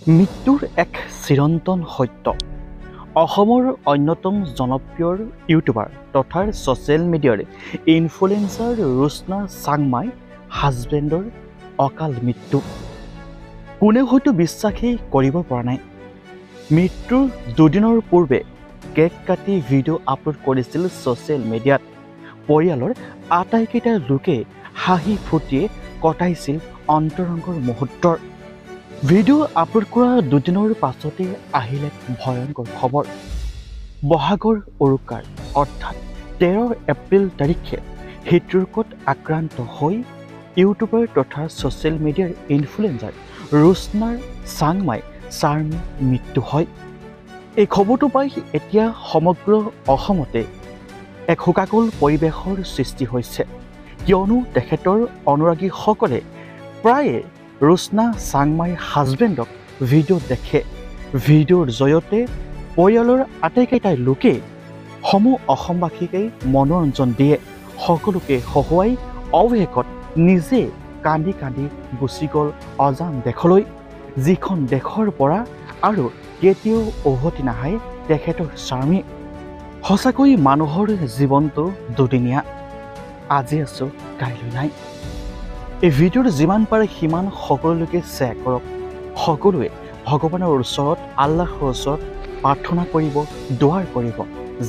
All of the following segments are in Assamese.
মৃত্যুৰ এক চিৰন্তন সত্য। অসমৰ অন্যতম জনপ্ৰিয় ইউটিউবাৰ তথা ছ'চিয়েল মিডিয়াৰ ইনফ্লুৱেঞ্চাৰ ৰুচনা চাংমাই হাজবেণ্ডৰ অকাল মৃত্যু। কোনেও হয়তো বিশ্বাসেই কৰিব পৰা নাই। মৃত্যুৰ দুদিনৰ পূৰ্বে কেক কাটি ভিডিঅ' আপলোড কৰিছিল ছ'চিয়েল মিডিয়াত। পৰিয়ালৰ আটাইকেইটা লোকে হাঁহি ফূৰ্তিয়ে কটাইছিল অন্তৰংগৰ মুহূৰ্তৰ। ভিডিঅ' আপলোড কৰা দুদিনৰ পাছতে আহিল এক ভয়ংকৰ খবৰ। বহাগৰ উৰুকাৰ অৰ্থাৎ 13 এপ্ৰিল তাৰিখে হৃদৰোগত আক্ৰান্ত হৈ ইউটিউবাৰ তথা ছ'চিয়েল মিডিয়াৰ ইনফ্লুৱেঞ্চাৰ ৰুচনাৰ চাংমাই চাৰ্মিৰ মৃত্যু হয়। এই খবৰটো পাই এতিয়া সমগ্ৰ অসমতে এক শোকাকুল পৰিৱেশৰ সৃষ্টি হৈছে, কিয়নো তেখেতৰ অনুৰাগীসকলে প্ৰায়ে ৰুচনা চাংমাইৰ হাজবেণ্ডক ভিডিঅ' দেখে। ভিডিঅ'ৰ জৰিয়তে পৰিয়ালৰ আটাইকেইটা লোকে সমূহ অসমবাসীকেই মনোৰঞ্জন দিয়ে। সকলোকে হহুৱাই অৱশেষত নিজে কান্দি কান্দি গুচি গ'ল অজান দেশলৈ, যিখন দেশৰ পৰা আৰু কেতিয়াও উভতি নাহে তেখেতৰ স্বামী। সঁচাকৈ মানুহৰ জীৱনটো দুদিনীয়া, আজি আছোঁ কাইলৈ নাই। এই ভিডিঅ'টো যিমান পাৰে সিমান সকলোলৈকে শ্বেয়াৰ কৰক। সকলোৱে ভগৱানৰ ওচৰত, আল্লাহৰ ওচৰত প্ৰাৰ্থনা কৰিব, দুৱাৰ কৰিব,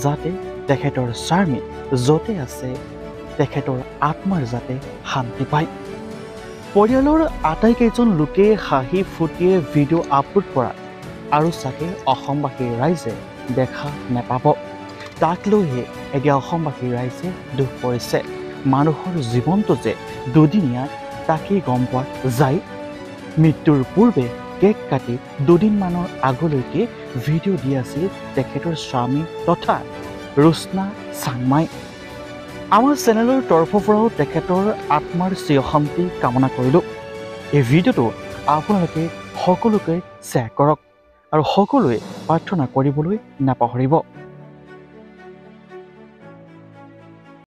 যাতে তেখেতৰ স্বামী য'তে আছে তেখেতৰ আত্মাৰ যাতে শান্তি পায়। পৰিয়ালৰ আটাইকেইজন লোকে হাঁহি ফূৰ্তিয়ে ভিডিঅ' আপলোড কৰা আৰু চাগে অসমবাসীৰ ৰাইজে দেখা নাপাব। তাক লৈহে এতিয়া অসমবাসীৰ ৰাইজে দুখ কৰিছে। মানুহৰ জীৱনটো যে দুদিনীয়া তাকেই গম পোৱা যায়। মৃত্যুৰ পূৰ্বে কেক কাটি দুদিনমানৰ আগলৈকে ভিডিঅ' দি আছিল তেখেতৰ স্বামী তথা ৰুচনা চাংমাই। আমাৰ চেনেলৰ তৰফৰ পৰাও তেখেতৰ আত্মাৰ চিৰশান্তি কামনা কৰিলোঁ। এই ভিডিঅ'টো আপোনালোকে সকলোকে শ্বেয়াৰ কৰক আৰু সকলোৱে প্ৰাৰ্থনা কৰিবলৈ নাপাহৰিব।